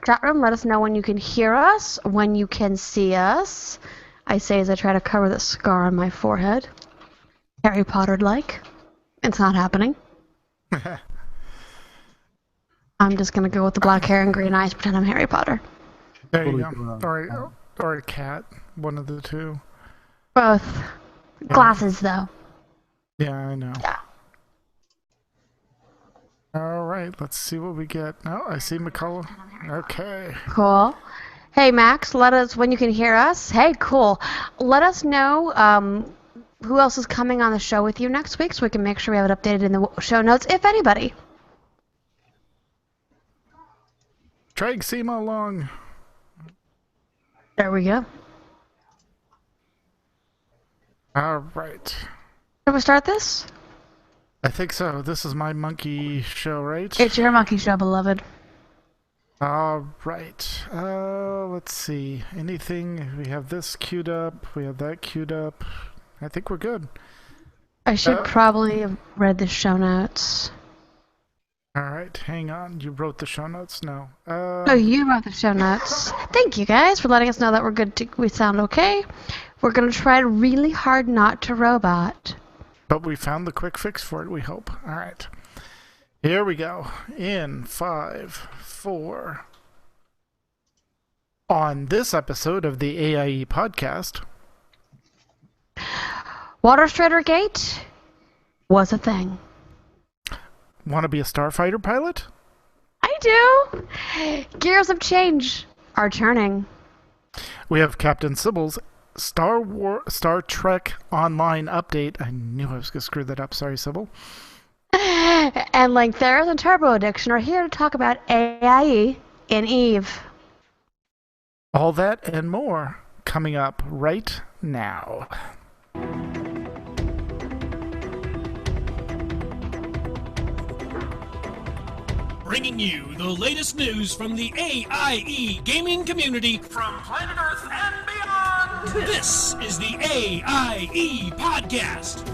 chat room. Let us know when you can hear us, when you can see us. I say as I try to cover the scar on my forehead. Harry Potter-like. It's not happening. I'm just going to go with the black hair and green eyes, pretend I'm Harry Potter. There you go. Or a cat. One of the two. Both. Glasses, though. Yeah, I know. Yeah. All right, let's see what we get. Oh, I see McCullough. Okay. Cool. Hey, Max, let us, when you can hear us. Hey, cool. Let us know who else is coming on the show with you next week so we can make sure we have it updated in the show notes, if anybody. Drag Seema along. There we go. All right. Should we start this? I think so. This is my monkey show, right? It's your monkey show, beloved. All right. Let's see. Anything? We have this queued up. We have that queued up. I think we're good. I should probably have read the show notes. All right. Hang on. You wrote the show notes? No. Oh, you wrote the show notes. Thank you, guys, for letting us know that we're good. We sound okay. We're going to try really hard not to robot. But we found the quick fix for it, we hope. All right. Here we go. In 5, 4. On this episode of the AIE Podcast, Water Strider Gate was a thing. want to be a starfighter pilot? I do. Gears of change are turning. We have Captain Sybil's Star Trek Online update. I knew I was going to screw that up. Sorry, Sybil. And Theros and Turbo Addiction are here to talk about AIE in Eve. All that and more coming up right now. Bringing you the latest news from the AIE gaming community from planet Earth and beyond. This is the AIE Podcast.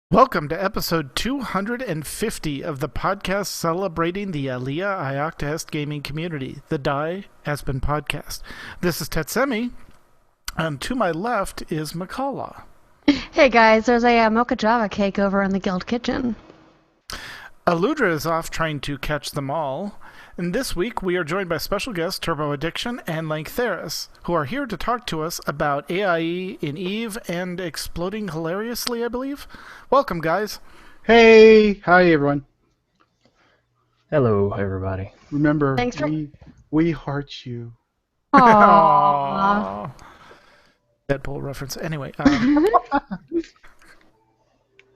Welcome to episode 250 of the podcast celebrating the Aliyah Ioctahest gaming community, the Die Aspen Podcast. This is Tetsemi, and to my left is McCullough. Hey guys, there's a mocha java cake over in the guild kitchen. Aludra is off trying to catch them all, and this week we are joined by special guests Turbo Addiction and Theros, who are here to talk to us about AIE in Eve and exploding hilariously, I believe. Welcome, guys. Hey, hi everyone. Hello, everybody. Remember, Thanks for... we heart you. Aww. Deadpool reference. Anyway.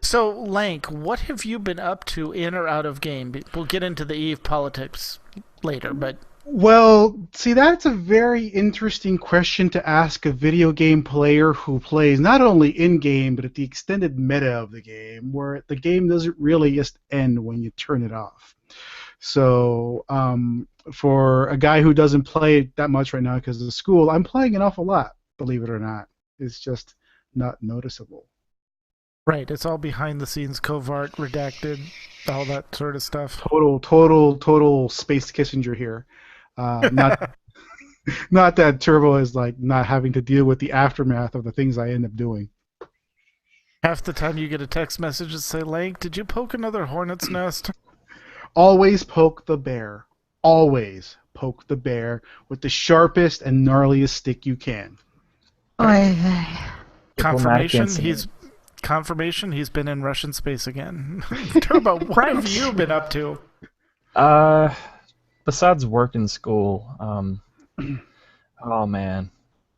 So, Lank, what have you been up to in or out of game? We'll get into the Eve politics later, but... Well, see, that's a very interesting question to ask a video game player who plays not only in-game, but at the extended meta of the game, where the game doesn't really just end when you turn it off. So, for a guy who doesn't play it that much right now because of school, I'm playing an awful lot, believe it or not. It's just not noticeable. Right, it's all behind the scenes, covert, redacted, all that sort of stuff. Total Space Kissinger here. Not that Turbo is not having to deal with the aftermath of the things I end up doing. Half the time you get a text message that say, Lank, did you poke another hornet's nest? Always poke the bear. Always poke the bear with the sharpest and gnarliest stick you can. Oy Confirmation he's been in Russian space again. Turbo, what have you been up to? Besides work and school, oh man,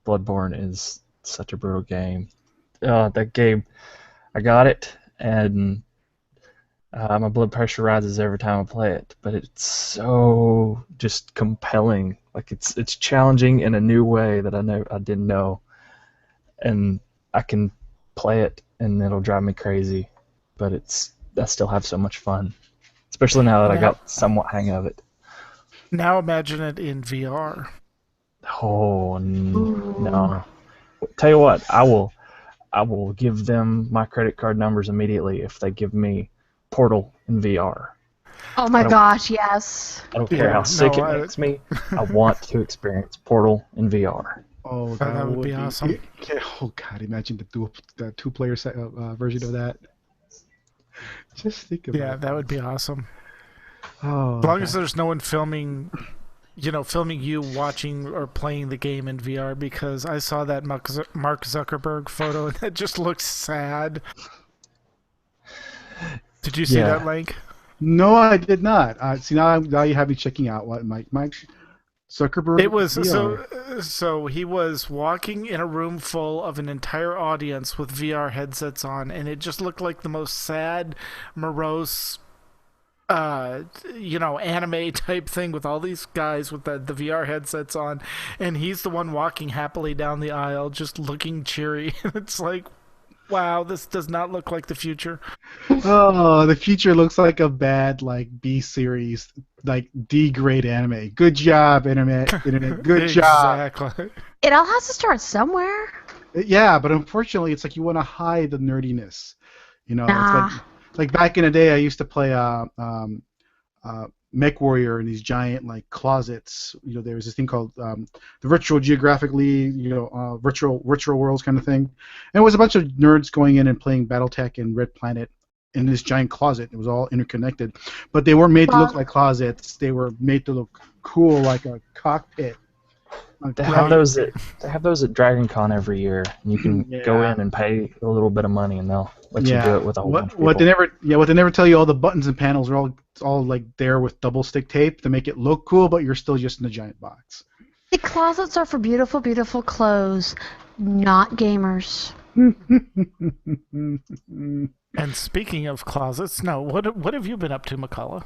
Bloodborne is such a brutal game. That game, I got it, and my blood pressure rises every time I play it. But it's so just compelling. It's challenging in a new way that I didn't know, and I can play it, and it'll drive me crazy. But I still have so much fun, especially now that I got somewhat hang of it. Now imagine it in VR. Oh no! Tell you what, I will. I will give them my credit card numbers immediately if they give me Portal in VR. Oh my gosh, yes. I don't care how sick no, it makes me. I want to experience Portal in VR. Oh, that would be awesome. Oh God, imagine the two-player version of that. Just think about it. Yeah, that would be awesome. Oh, As long as there's no one filming you watching or playing the game in VR, because I saw that Mark Zuckerberg photo and it just looks sad. Did you see that, Link? No, I did not. See, now you have me checking out what Mike Zuckerberg. It was VR. so he was walking in a room full of an entire audience with VR headsets on, and it just looked like the most sad, morose, anime type thing with all these guys with the VR headsets on, and he's the one walking happily down the aisle, just looking cheery. It's like, wow, this does not look like the future. Oh, the future looks like a bad B series, D grade anime. Good job, internet. Good job. Exactly. It all has to start somewhere. Yeah, but unfortunately, it's like you want to hide the nerdiness. Nah. It's like back in the day, I used to play Mech Warrior in these giant closets. There was this thing called the Virtual Geographically, virtual worlds kind of thing, and it was a bunch of nerds going in and playing BattleTech and Red Planet in this giant closet. It was all interconnected, but they weren't made to look like closets. They were made to look cool, like a cockpit. They have those at Dragon Con every year. And you can go in and pay a little bit of money, and they'll let you do it with a whole bunch of people. What they never tell you, all the buttons and panels are all there with double stick tape to make it look cool, but you're still just in a giant box. The closets are for beautiful, beautiful clothes, not gamers. And speaking of closets, no, what have you been up to, McCullough?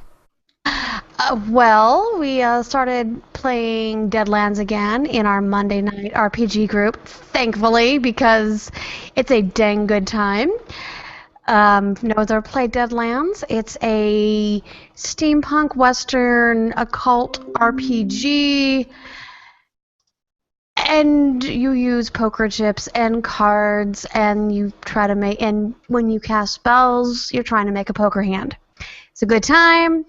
Well, we started playing Deadlands again in our Monday night RPG group, thankfully, because it's a dang good time. No one's ever played Deadlands. It's a steampunk western occult RPG, and you use poker chips and cards, and you try to make, and when you cast spells, you're trying to make a poker hand. It's a good time.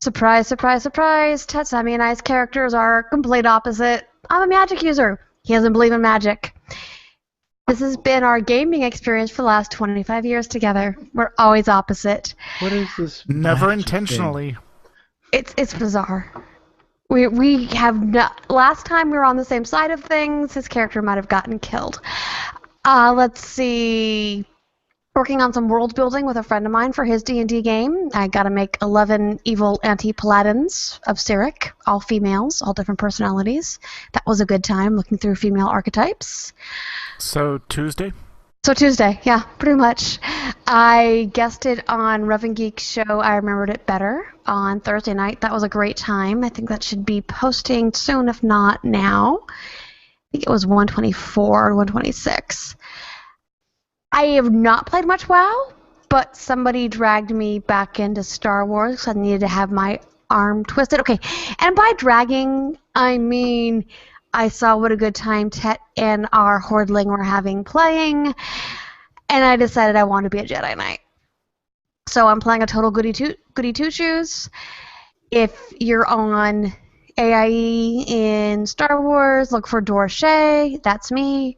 Surprise, surprise, surprise. Tetsumi and I's characters are complete opposite. I'm a magic user. He doesn't believe in magic. This has been our gaming experience for the last 25 years together. We're always opposite. What is this? Never intentionally. It's bizarre. We have not. Last time we were on the same side of things, his character might have gotten killed. Let's see. Working on some world building with a friend of mine for his D&D game. I got to make 11 evil anti-paladins of Cyric, all females, all different personalities. That was a good time looking through female archetypes. So Tuesday, yeah, pretty much. I guested on Rev and Geek's show I Remembered It Better on Thursday night. That was a great time. I think that should be posting soon, if not now. I think it was 124 or 126. I have not played much WoW, but somebody dragged me back into Star Wars because I needed to have my arm twisted. Okay, and by dragging, I mean I saw what a good time Tet and our Hordling were having playing, and I decided I wanted to be a Jedi Knight. So I'm playing a total goody two-shoes. If you're on AIE in Star Wars, look for Dorche. That's me.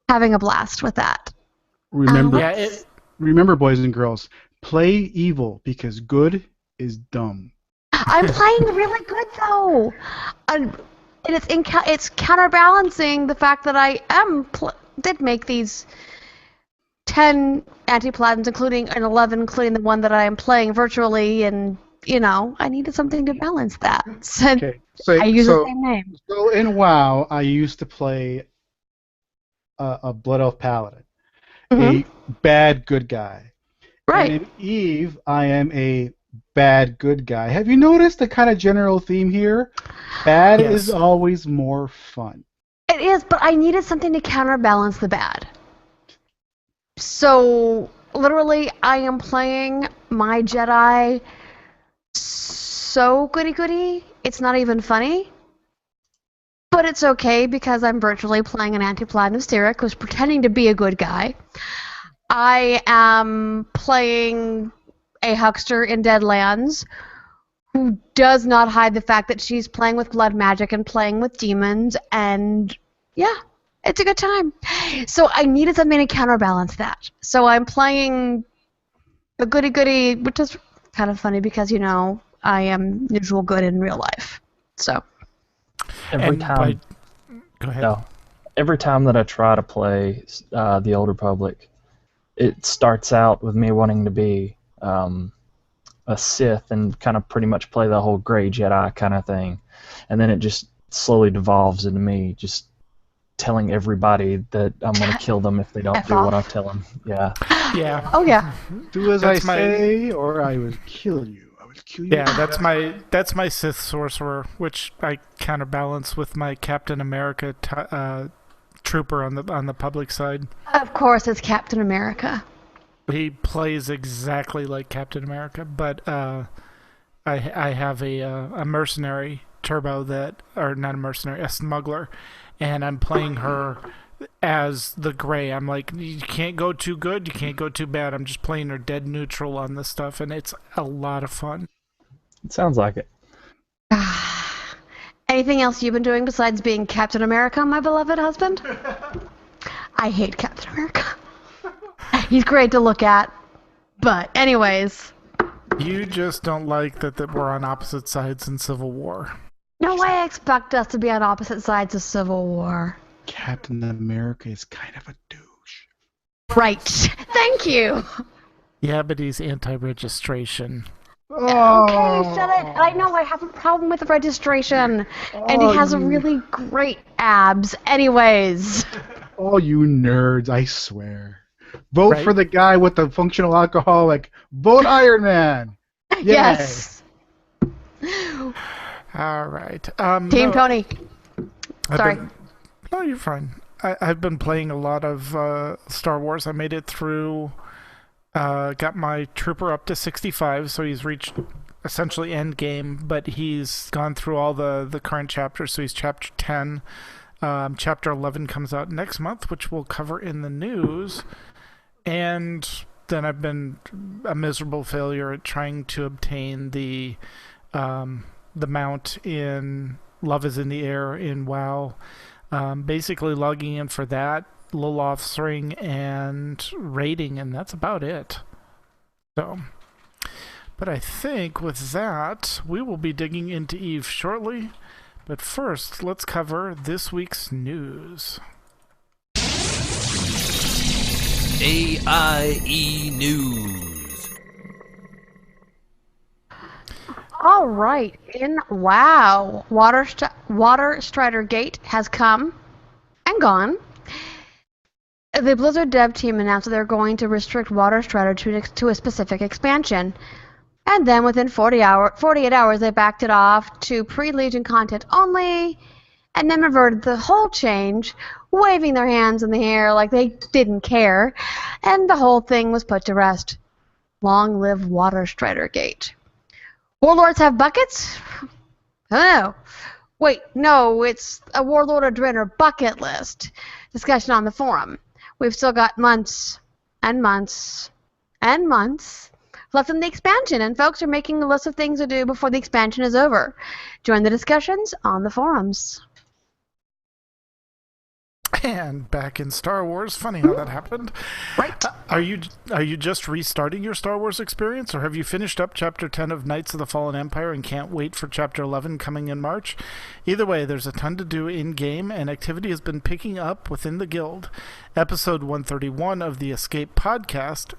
Having a blast with that. Remember, boys and girls, play evil because good is dumb. I'm playing really good though, and it's counterbalancing the fact that I did make these 10 anti-paladins, including an 11, including the one that I am playing virtually, and I needed something to balance that. So I use the same name. So in WoW, I used to play a Blood Elf Paladin. A bad good guy. Right. And in Eve, I am a bad good guy. Have you noticed the kind of general theme here? Bad is always more fun. It is, but I needed something to counterbalance the bad. So, literally, I am playing my Jedi so goody-goody, it's not even funny. But it's okay because I'm virtually playing an anti-platinum Styric who's pretending to be a good guy. I am playing a huckster in Deadlands who does not hide the fact that she's playing with blood magic and playing with demons, and yeah, it's a good time. So I needed something to counterbalance that. So I'm playing a goody-goody, which is kind of funny because, you know, I am neutral good in real life. So Every time. Go ahead. No. Every time that I try to play the Old Republic, it starts out with me wanting to be a Sith and kind of pretty much play the whole Grey Jedi kind of thing. And then it just slowly devolves into me just telling everybody that I'm going to kill them if they don't do what I tell them. Yeah. Yeah. oh yeah, Do as I say, or I will kill you. I will kill you. Yeah, that's my Sith sorcerer, which I counterbalance with my Captain America trooper on the public side. of course it's Captain America. He plays exactly like Captain America, but I have a mercenary turbo or not a mercenary, a smuggler, and I'm playing her as the gray. I'm like, you can't go too good, you can't go too bad. I'm just playing her dead neutral on this stuff, and it's a lot of fun. It sounds like it. Anything else you've been doing besides being Captain America, my beloved husband? I hate Captain America. He's great to look at, but anyways. You just don't like that we're on opposite sides in Civil War. No way I expect us to be on opposite sides of Civil War. Captain America is kind of a douche. Right. Thank you. Yeah, but he's anti-registration. Okay, you said it. I know I have a problem with registration. And he has a really great abs. Anyways. Oh, you nerds, I swear. Vote Right? for the guy with the functional alcoholic. Vote Iron Man. Yay. Yes. All right. Team Tony. I've Sorry. No, you're fine. I've been playing a lot of Star Wars. I made it through, got my trooper up to 65, so he's reached essentially end game, but he's gone through all the current chapters, so he's chapter 10. Chapter 11 comes out next month, which we'll cover in the news. And then I've been a miserable failure at trying to obtain the mount in Love is in the Air in WoW. Basically logging in for that, little officering, and raiding, and that's about it. So, but I think with that, we will be digging into Eve shortly. But first, let's cover this week's news. AIE News. All right. Wow. Water Strider Gate has come and gone. The Blizzard dev team announced that they're going to restrict Water Strider to a specific expansion. And then within 48 hours, they backed it off to pre-Legion content only, and then reverted the whole change, waving their hands in the air like they didn't care, and the whole thing was put to rest. Long live Water Strider Gate. Warlords have buckets? Oh, wait, no, it's a Warlord of Draenor bucket list discussion on the forum. We've still got months and months and months left in the expansion, and folks are making a list of things to do before the expansion is over. Join the discussions on the forums. And back in Star Wars, funny how that happened. Right. Are you just restarting your Star Wars experience, or have you finished up Chapter 10 of Knights of the Fallen Empire and can't wait for Chapter 11 coming in March? Either way, there's a ton to do in-game, and activity has been picking up within the guild. Episode 131 of the Escape Podcast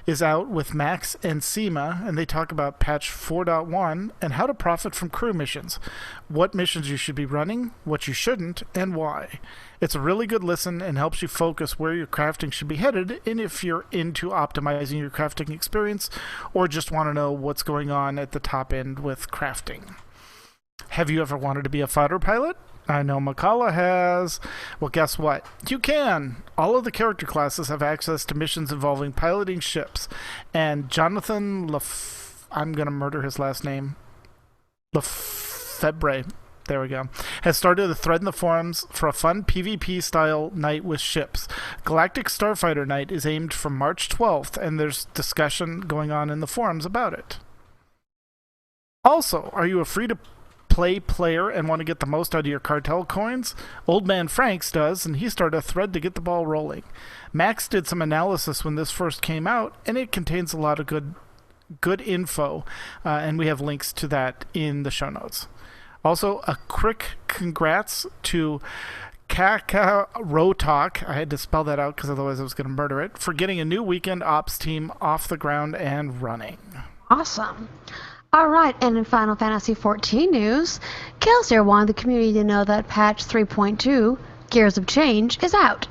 is out with Max and Seema, and they talk about patch 4.1 and how to profit from crew missions, what missions you should be running, what you shouldn't, and why. It's a really good listen and helps you focus where your crafting should be headed, and if you're into optimizing your crafting experience or just want to know what's going on at the top end with crafting. Have you ever wanted to be a fighter pilot? I know Makala has. Well, guess what? You can! All of the character classes have access to missions involving piloting ships, and Jonathan I'm going to murder his last name. Lefebvre. there we go, has started a thread in the forums for a fun PvP-style night with ships. Galactic Starfighter Night is aimed for March 12th, and there's discussion going on in the forums about it. Also, are you a free-to-play player and want to get the most out of your cartel coins? Old Man Franks does, and he started a thread to get the ball rolling. Max did some analysis when this first came out, and it contains a lot of good info, and we have links to that in the show notes. Also, a quick congrats to Kakarotalk, I had to spell that out because otherwise I was going to murder it, for getting a new weekend ops team off the ground and running. Awesome. All right, and in Final Fantasy XIV news, Kelsey wanted the community to know that patch 3.2, Gears of Change, is out.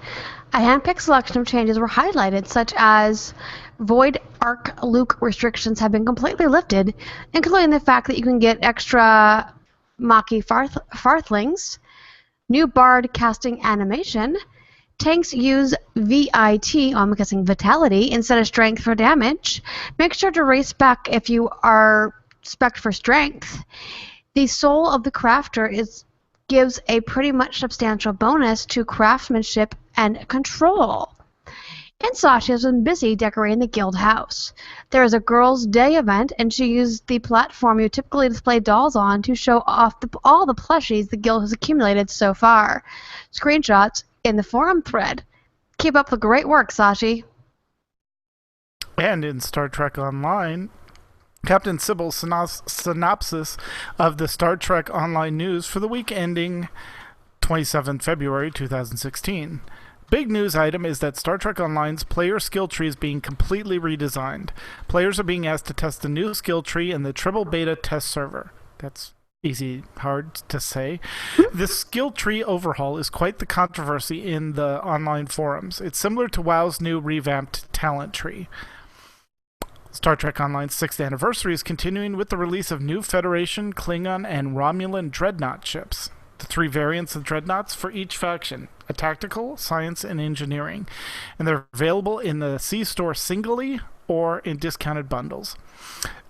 A handpicked selection of changes were highlighted, such as Void Arc Luke restrictions have been completely lifted, including the fact that you can get extra Maki Farthlings, new Bard casting animation, tanks use VIT, I'm guessing Vitality, instead of Strength for damage. Make sure to race back if you are spec'd for Strength. The Soul of the Crafter gives a pretty much substantial bonus to craftsmanship and control. And Sasha has been busy decorating the guild house. There is a Girls' Day event, and she used the platform you typically display dolls on to show off all the plushies the guild has accumulated so far. Screenshots in the forum thread. Keep up the great work, Sashi. And in Star Trek Online, Captain Sybil's synopsis of the Star Trek Online news for the week ending 27 February 2016. Big news item is that Star Trek Online's player skill tree is being completely redesigned. Players are being asked to test the new skill tree in the triple beta test server. That's hard to say. This skill tree overhaul is quite the controversy in the online forums. It's similar to WoW's new revamped talent tree. Star Trek Online's 6th anniversary is continuing with the release of new Federation, Klingon, and Romulan Dreadnought ships. The 3 variants of Dreadnoughts for each faction: a tactical, science, and engineering. And they're available in the C-Store singly or in discounted bundles.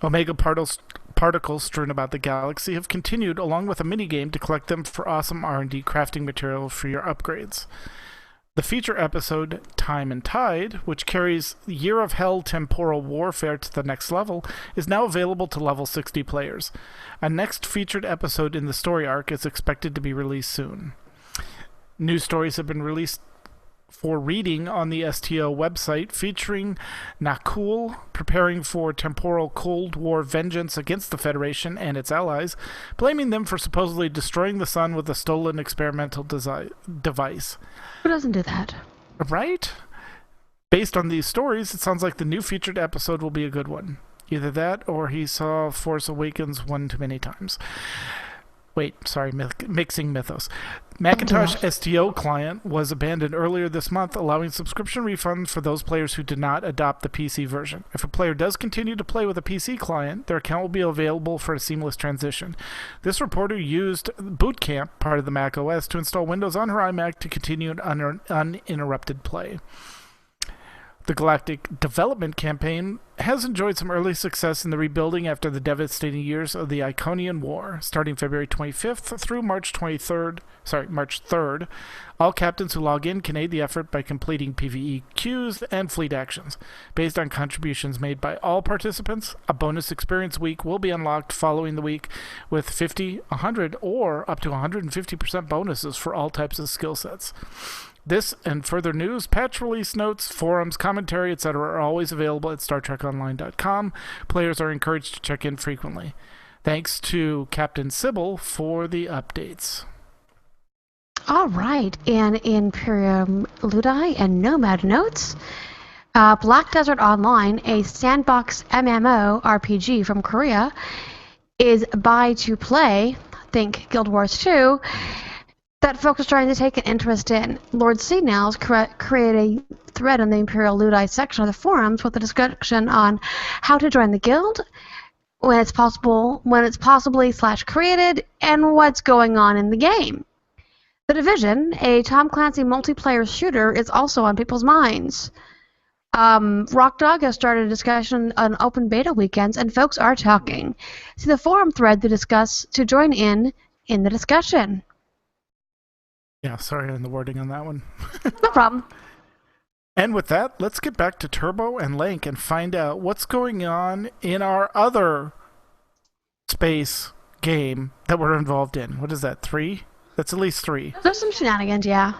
Omega particles strewn about the galaxy have continued, along with a minigame to collect them for awesome R&D crafting material for your upgrades. The feature episode, Time and Tide, which carries Year of Hell temporal warfare to the next level, is now available to level 60 players. A next featured episode in the story arc is expected to be released soon. New stories have been released for reading on the STO website, featuring Nakul preparing for temporal Cold War vengeance against the Federation and its allies, blaming them for supposedly destroying the sun with a stolen experimental device. Who doesn't do that? Right? Based on these stories, it sounds like the new featured episode will be a good one. Either that, or he saw Force Awakens one too many times. Wait, sorry, mixing mythos. Macintosh STO client was abandoned earlier this month, allowing subscription refunds for those players who did not adopt the PC version. If a player does continue to play with a PC client, their account will be available for a seamless transition. This reporter used Boot Camp, part of the Mac OS, to install Windows on her iMac to continue uninterrupted play. The Galactic Development Campaign has enjoyed some early success in the rebuilding after the devastating years of the Iconian War. Starting February 25th through March 3rd, all captains who log in can aid the effort by completing PvE queues and fleet actions. Based on contributions made by all participants, a bonus experience week will be unlocked following the week with 50, 100, or up to 150% bonuses for all types of skill sets. This and further news, patch release notes, forums, commentary, etc. are always available at StarTrekOnline.com. Players are encouraged to check in frequently. Thanks to Captain Sybil for the updates. All right, and Imperium Ludi and Nomad notes, Black Desert Online, a sandbox MMO RPG from Korea, is buy to play, think Guild Wars 2, that folks are trying to take an interest in. Lord Seednails created a thread on the Imperial Ludi section of the forums with a discussion on how to join the guild, when it's possibly /created, and what's going on in the game. The Division, a Tom Clancy multiplayer shooter, is also on people's minds. Rockdog has started a discussion on open beta weekends, and folks are talking. See the forum thread to join in in the discussion. Yeah, sorry on the wording on that one. No problem. And with that, let's get back to Turbo and Link and find out what's going on in our other space game that we're involved in. What is that, 3? That's at least 3. There's some shenanigans, yeah.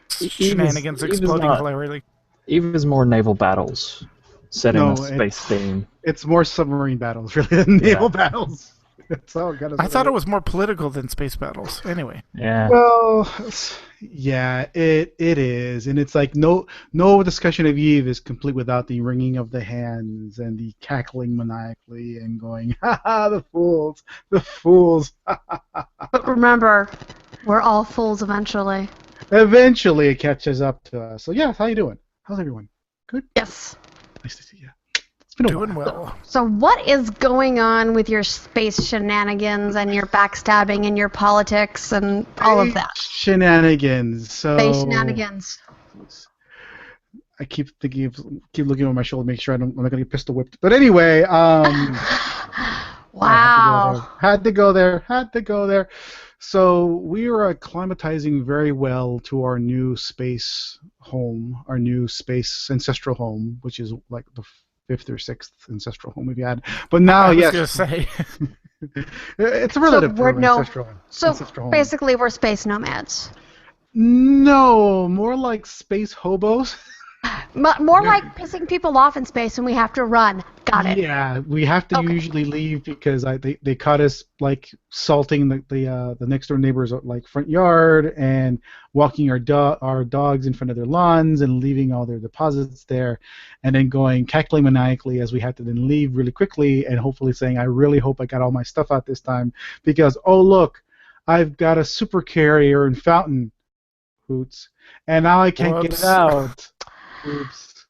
Shenanigans exploding hilariously. Eve is more naval battles set in a space theme. It's more submarine battles, really, than naval battles. That's how it got us. I thought it was more political than space battles. Anyway. Yeah. Well, yeah, it is, and it's like no discussion of Eve is complete without the wringing of the hands and the cackling maniacally and going, "Ha ha! The fools! The fools!" But remember, we're all fools eventually. Eventually, it catches up to us. So yeah, how you doing? How's everyone? Good. Yes. Nice to see you. It's been a Doing while. well. So what is going on with your space shenanigans and your backstabbing and your politics and all of that? Shenanigans. So Space shenanigans. I keep looking over my shoulder to make sure I'm not gonna get pistol whipped. But anyway, Wow. Had to go there. So we are acclimatizing very well to our new space home, our new space ancestral home, which is like the 5th or 6th ancestral home we've had. But now, I was yes, going to say. it's a relative we're term, ancestral home. So Ancestral home. basically, we're space nomads. No, more like space hobos. More like pissing people off in space and we have to run. Got it. Yeah, we have to usually leave because they caught us like salting the next door neighbor's like front yard and walking our dogs in front of their lawns and leaving all their deposits there, and then going cackling maniacally as we have to then leave really quickly and hopefully saying, I really hope I got all my stuff out this time because oh look, I've got a super carrier in Fountain, hoots, and now I can't get it out. Oops.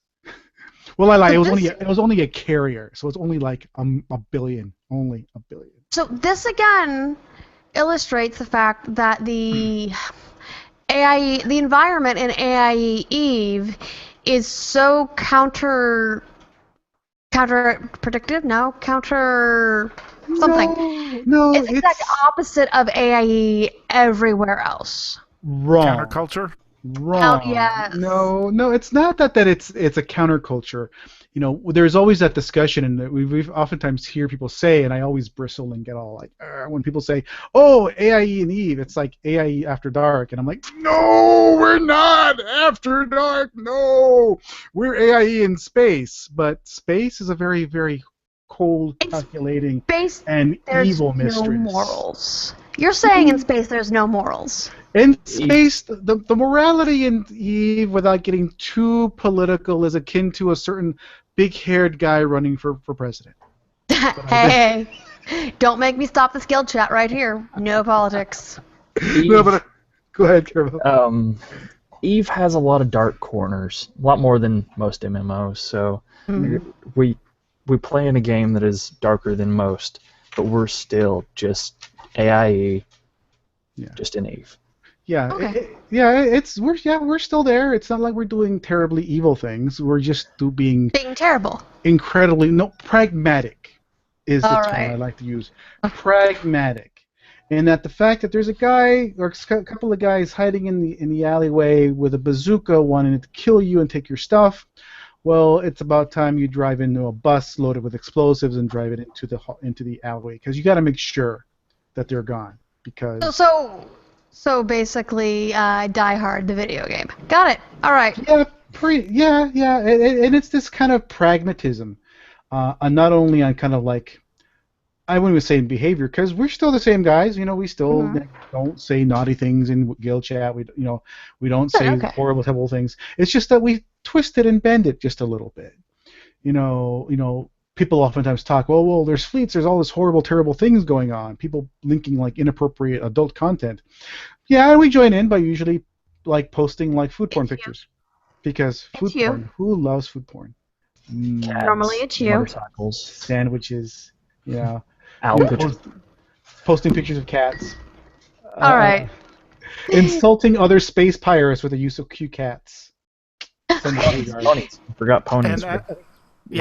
Well, I lied. It was only a carrier, so it's only like a billion. Only a billion. So this again illustrates the fact that the the environment in AIE Eve is so counterproductive. No, counter something. No, it's the exact opposite of AIE everywhere else. Wrong. Counterculture? Wrong. Oh, yes. No, it's not that it's a counterculture. You know, there's always that discussion, and we've oftentimes hear people say, and I always bristle and get all like, when people say, "Oh, AIE and Eve," it's like AIE After Dark, and I'm like, no, we're not After Dark. No, we're AIE in space, but space is a very, very cold, calculating, and evil mistress. No morals. You're saying in space there's no morals. In space, the morality in Eve, without getting too political, is akin to a certain big-haired guy running for president. Hey, don't make me stop the skill chat right here. No politics. No, but go ahead, Carol. Eve has a lot of dark corners, a lot more than most MMOs. So we play in a game that is darker than most, but we're still just AIE, just in Eve. Yeah, okay. We're still there. It's not like we're doing terribly evil things. We're just being terrible. Incredibly pragmatic is the term I like to use. Pragmatic, and that the fact that there's a guy or a couple of guys hiding in the alleyway with a bazooka wanting to kill you and take your stuff. Well, it's about time you drive into a bus loaded with explosives and drive it into the alleyway because you got to make sure that they're gone because. So basically, Die Hard, the video game. Got it. All right. Yeah, and it's this kind of pragmatism, and not only on kind of like, I wouldn't even say in behavior, because we're still the same guys. You know, we still don't say naughty things in guild chat. We don't say horrible, terrible things. It's just that we twist it and bend it just a little bit. You know. People oftentimes talk, well, there's fleets, there's all this horrible, terrible things going on. People linking like inappropriate adult content. Yeah, and we join in by usually like posting like food porn pictures, because food porn. Who loves food porn? Cats, normally it's you. Motorcycles, sandwiches. Yeah. Posting pictures of cats. All right. Insulting other space pirates with the use of cute cats. Ponies. Forgot ponies. And,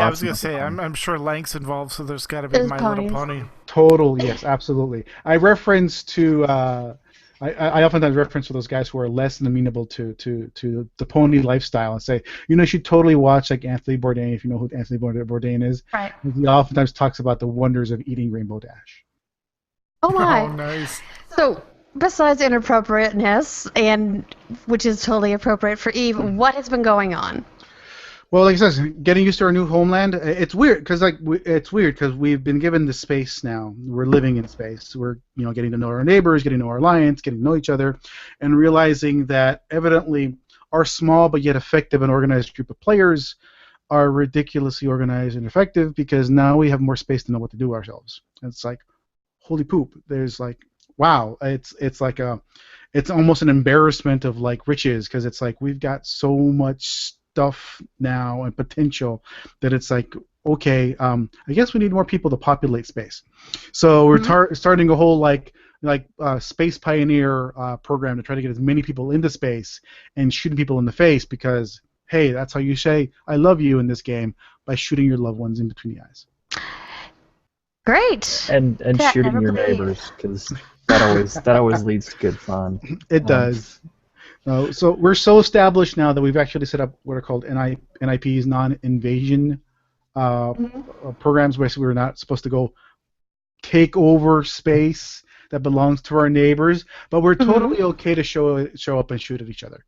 I was gonna say, I'm sure Lank's involved, so there's got to be My Little Pony. Totally, yes, absolutely. I reference to I oftentimes reference to those guys who are less than amenable to the pony lifestyle and say, you should totally watch like Anthony Bourdain if you know who Anthony Bourdain is. Right. He oftentimes talks about the wonders of eating Rainbow Dash. Oh my. Oh, nice. So, besides inappropriateness, and which is totally appropriate for Eve, what has been going on? Well, like I said, getting used to our new homeland. It's weird because we've been given the space now. We're living in space. We're getting to know our neighbors, getting to know our alliance, getting to know each other, and realizing that evidently our small but yet effective and organized group of players are ridiculously organized and effective because now we have more space to know what to do ourselves. And it's like, holy poop! There's like, wow! It's like it's almost an embarrassment of like riches because it's like we've got so much stuff now and potential that it's like, okay, I guess we need more people to populate space. So we're starting a whole like space pioneer program to try to get as many people into space and shooting people in the face because, hey, that's how you say I love you in this game, by shooting your loved ones in between the eyes. Great. And shooting your neighbors, because that always leads to good fun. It does. So we're so established now that we've actually set up what are called NIPs, non-invasion programs. Basically, we're not supposed to go take over space that belongs to our neighbors, but we're totally okay to show up and shoot at each other.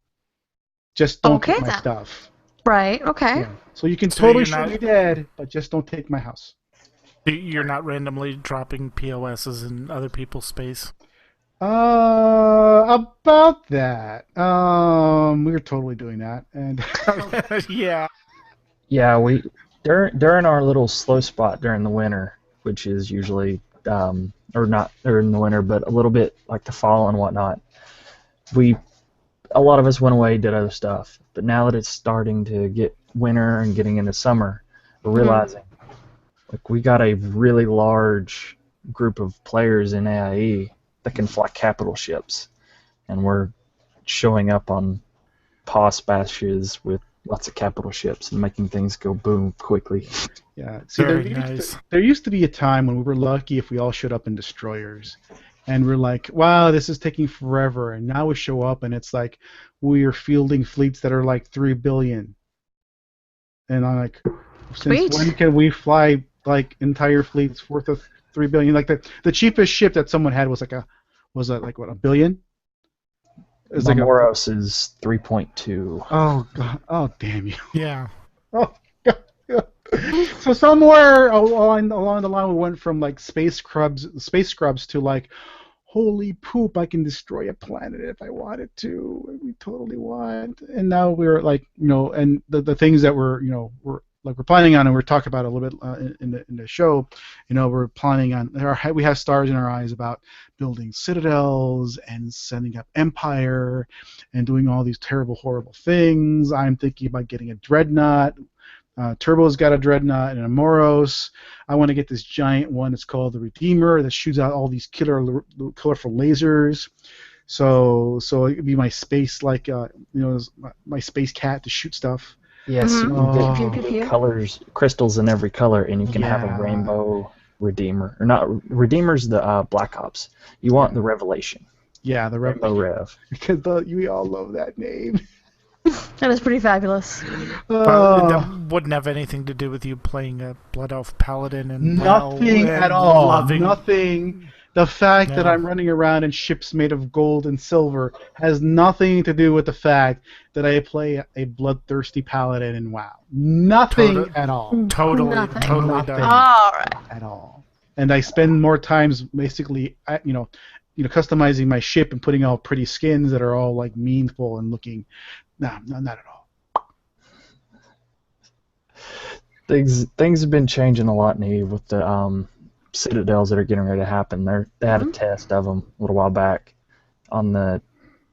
Just don't take my stuff. Right. Okay. Yeah. So you can totally shoot me dead, but just don't take my house. You're not randomly dropping POSs in other people's space? About that. We're totally doing that, and yeah. Yeah, we during our little slow spot during the winter, which is usually or not during the winter, but a little bit like the fall and whatnot. A lot of us went away, did other stuff, but now that it's starting to get winter and getting into summer, we're realizing like we got a really large group of players in AIE that can fly capital ships, and we're showing up on pause bashes with lots of capital ships and making things go boom quickly. Yeah, see, nice. There used to be a time when we were lucky if we all showed up in destroyers, and we're like, wow, this is taking forever, and now we show up and it's like we are fielding fleets that are like 3 billion, and I'm like, since when can we fly like entire fleets worth of 3 billion? Like the cheapest ship that someone had was like $1 billion? Moros is 3.2. Oh God! Oh damn you! Yeah. Oh God! So somewhere along the line, we went from like space scrubs to like, holy poop! I can destroy a planet if I wanted to. We totally want. And now we're like, and the things that we're planning on, and we're talking about a little bit in the show. We're planning on. We have stars in our eyes about building citadels and setting up empire, and doing all these terrible, horrible things. I'm thinking about getting a dreadnought. Turbo's got a dreadnought and a Moros. I want to get this giant one. It's called the Redeemer that shoots out all these colorful lasers. So it'd be my space my space cat to shoot stuff. Yes, you can get colors, crystals in every color, and you can have a rainbow Redeemer. Or not, Redeemer's the Black Ops. You want the Revelation. Yeah, the Rainbow Rev. Because we all love that name. That is pretty fabulous. But that wouldn't have anything to do with you playing a Blood Elf Paladin and nothing at all. Nothing. The fact that I'm running around in ships made of gold and silver has nothing to do with the fact that I play a bloodthirsty paladin in WoW. Nothing at all. Totally Nothing. done. All right. At all. And I spend more times basically, customizing my ship and putting out pretty skins that are all like meaningful and looking. No, not at all. Things have been changing a lot, Neve, with the citadels that are getting ready to happen. They had a test of them a little while back on the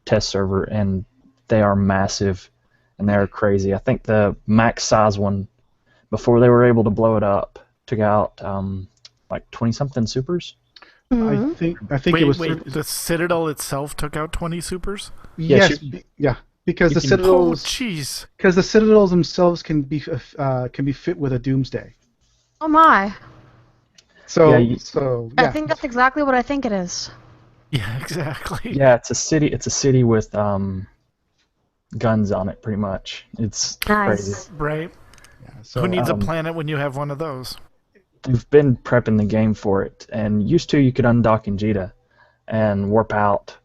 test server, and they are massive and they are crazy. I think the max size one, before they were able to blow it up, took out like 20-something supers. I think it was. Wait, the Citadel itself took out 20 supers? Yes, because the Citadels. Oh, jeez. Because the Citadels themselves can be fit with a Doomsday. Oh my. So, Yeah, I think that's exactly what I think it is. Yeah, exactly. yeah, it's a city. It's a city with guns on it, pretty much. It's crazy. Nice. Right. So, Who needs a planet when you have one of those? We've been prepping the game for it, and used to you could undock in Jita and warp out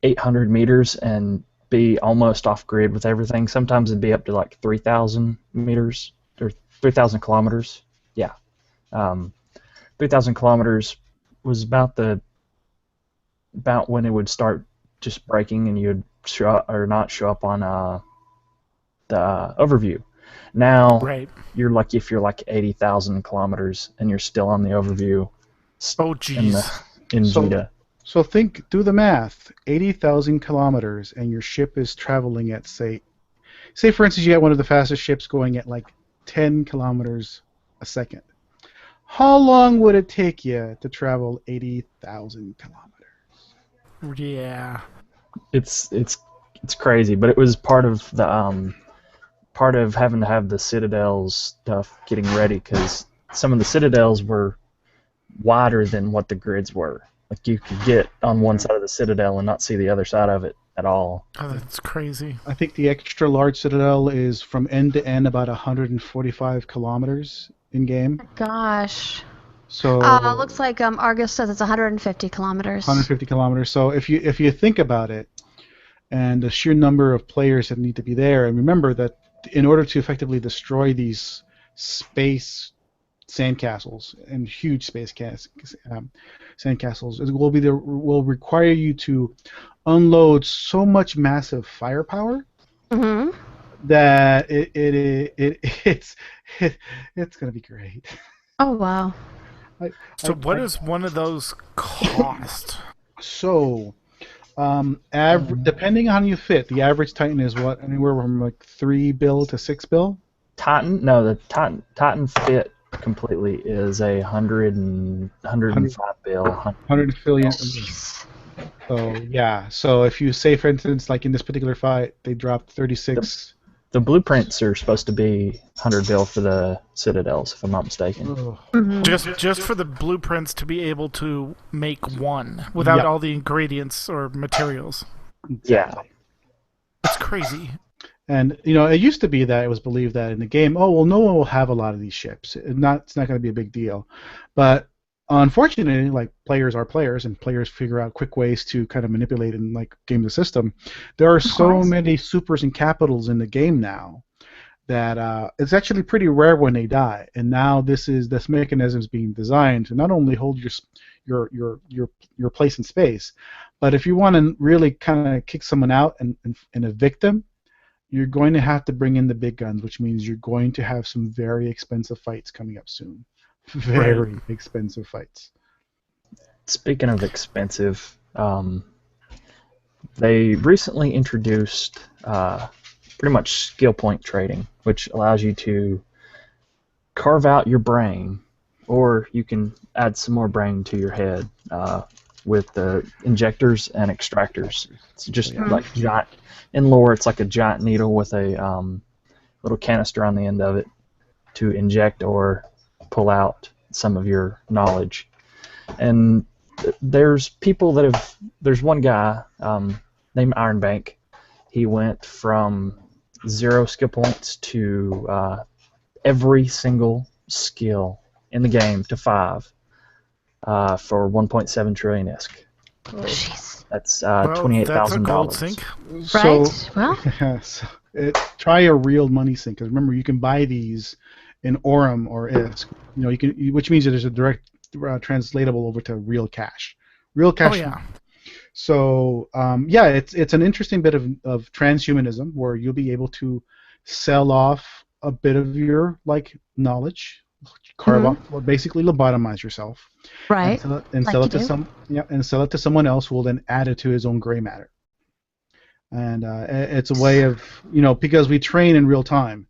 800 meters and be almost off grid with everything. Sometimes it'd be up to like 3,000 meters or 3,000 kilometers. Yeah, 3,000 kilometers was about when it would start just breaking, and you'd not show up on the overview. Now Right. you're lucky if you're like 80,000 kilometers and you're still on the overview. Oh, geez. In Jita. So do the math. 80,000 kilometers, and your ship is traveling at say for instance, you got one of the fastest ships going at like 10 kilometers a second. How long would it take you to travel 80,000 kilometers? Yeah. It's crazy, but it was part of the part of having to have the Citadel's stuff getting ready, because some of the Citadels were wider than what the grids were. Like you could get on one side of the Citadel and not see the other side of it at all. Oh, that's crazy. I think the extra large Citadel is from end to end about 145 kilometers in game. Gosh. So Looks like Argus says it's 150 kilometers. 150 kilometers. So if you think about it, and the sheer number of players that need to be there, and remember that in order to effectively destroy these space sandcastles and huge space sandcastles, it will require you to unload so much massive firepower Mm-hmm. that it's going to be great. Oh, wow. So what does one of those cost? So, depending on how you fit, the average Titan is what, anywhere from like 3 bill to 6 bill. The Titan fit completely is 105 bill. 100 billion. Jeez. So yeah. So if you say, for instance, like in this particular fight, they dropped 36. The blueprints are supposed to be 100 bill for the Citadels, if I'm not mistaken. Mm-hmm. Just for the blueprints to be able to make one without Yeah. all the ingredients or materials. Yeah. It's crazy. And it used to be that it was believed that in the game, oh well, no one will have a lot of these ships. It's not going to be a big deal. But unfortunately, like players are players, and players figure out quick ways to kind of manipulate and like game the system. There are so many supers and capitals in the game now that it's actually pretty rare when they die. And now this mechanism is being designed to not only hold your place in space, but if you want to really kind of kick someone out and evict them, you're going to have to bring in the big guns, which means you're going to have some very expensive fights coming up soon. Very expensive fights. Speaking of expensive, they recently introduced pretty much skill point trading, which allows you to carve out your brain, or you can add some more brain to your head with the injectors and extractors. It's just like giant. In lore, it's like a giant needle with a little canister on the end of it to inject or pull out some of your knowledge. And there's people that have. There's one guy named Ironbank. He went from 0 skill points to every single skill in the game to 5 for 1.7 trillion ISK. Oh, jeez. That's Well, $28,000. that's a gold sink. Right? Well, Yes. Try a real money sink, because remember, you can buy these in Aurum or ISK. Which means that there's a direct translatable over to real cash. Real cash. Oh, yeah. So it's an interesting bit of transhumanism where you'll be able to sell off a bit of your knowledge, carve off, or basically lobotomize yourself, right. and sell it to someone else who will then add it to his own gray matter. And it's a way of because we train in real time.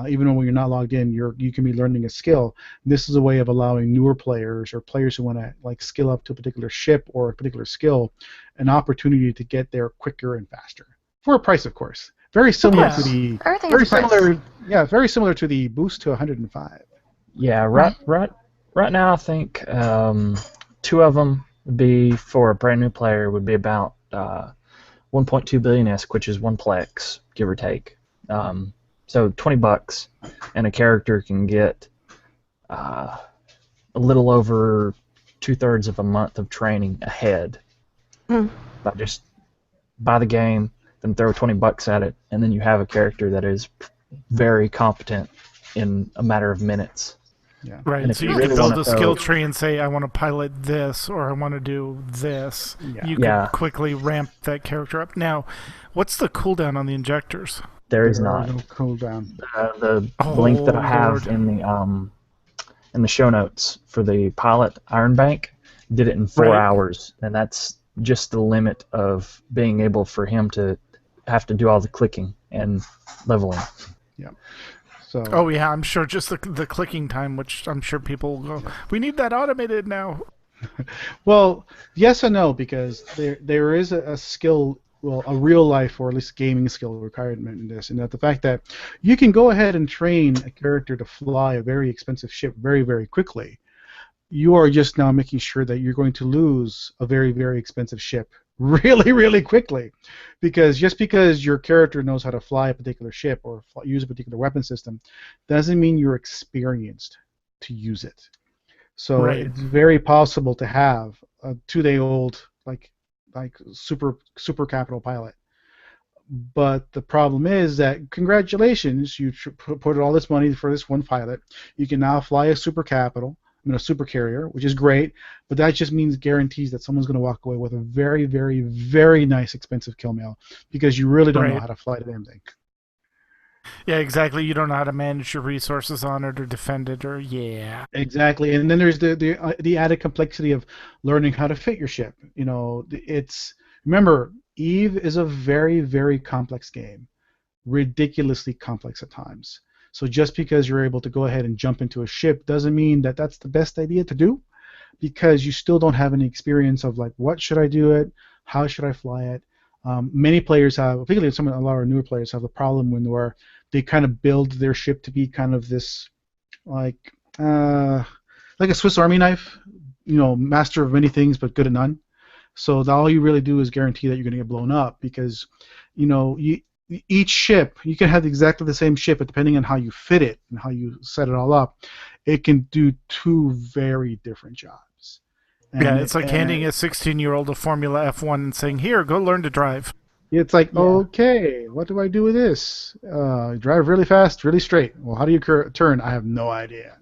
Even when you're not logged in, you can be learning a skill. This is a way of allowing newer players or players who want to skill up to a particular ship or a particular skill an opportunity to get there quicker and faster for a price, of course. Very similar to the Everything is priced. very similar to the boost to 105. Yeah, right Right now, I think two of them would be for a brand new player would be about 1.2 billion ISK, which is one plex, give or take. So $20, and a character can get a little over 2/3 of a month of training ahead. By just buy the game, then throw $20 at it, and then you have a character that is very competent in a matter of minutes. Yeah. Right, And if so you you really could build wanna a skill tree and say, I want to pilot this, or I want to do this. Yeah. You Yeah. could quickly ramp that character up. Now, what's the cooldown on the injectors? There is There are not. no cooldown. The Oh, link that I have Lord. in the show notes for the pilot Iron Bank did it in 4 Right. hours, and that's just the limit of being able for him to have to do all the clicking and leveling. So Oh, yeah, I'm sure just the clicking time, which I'm sure people will go, we need that automated now. well, yes and no, because there is a skill, well, a real life or at least gaming skill requirement in this, and that the fact that you can go ahead and train a character to fly a very expensive ship very, very quickly. You are just now making sure that you're going to lose a very, very expensive ship really, really quickly, because just because your character knows how to fly a particular ship or use a particular weapon system doesn't mean you're experienced to use it. So Right. it's very possible to have a 2-day-old like super capital pilot. But the problem is that congratulations, you put all this money for this one pilot. You can now fly a a super carrier, which is great. But that just means guarantees that someone's going to walk away with a very, very, very nice expensive kill mail because you really don't know Right. how to fly the damn thing. Yeah, exactly. You don't know how to manage your resources on it or defend it, or yeah. Exactly, and then there's the added complexity of learning how to fit your ship. You know, remember, Eve is a very, very complex game, ridiculously complex at times. So just because you're able to go ahead and jump into a ship doesn't mean that that's the best idea to do, because you still don't have any experience of like, what should I do it, how should I fly it. Many players have, particularly a lot of our newer players have the problem where they kind of build their ship to be kind of this like a Swiss Army knife, master of many things but good at none. So all you really do is guarantee that you're going to get blown up because, each ship, you can have exactly the same ship, but depending on how you fit it and how you set it all up, it can do two very different jobs. Yeah, it's like handing a 16-year-old a Formula F1 and saying, here, go learn to drive. It's like, okay, what do I do with this? Drive really fast, really straight. Well, how do you turn? I have no idea.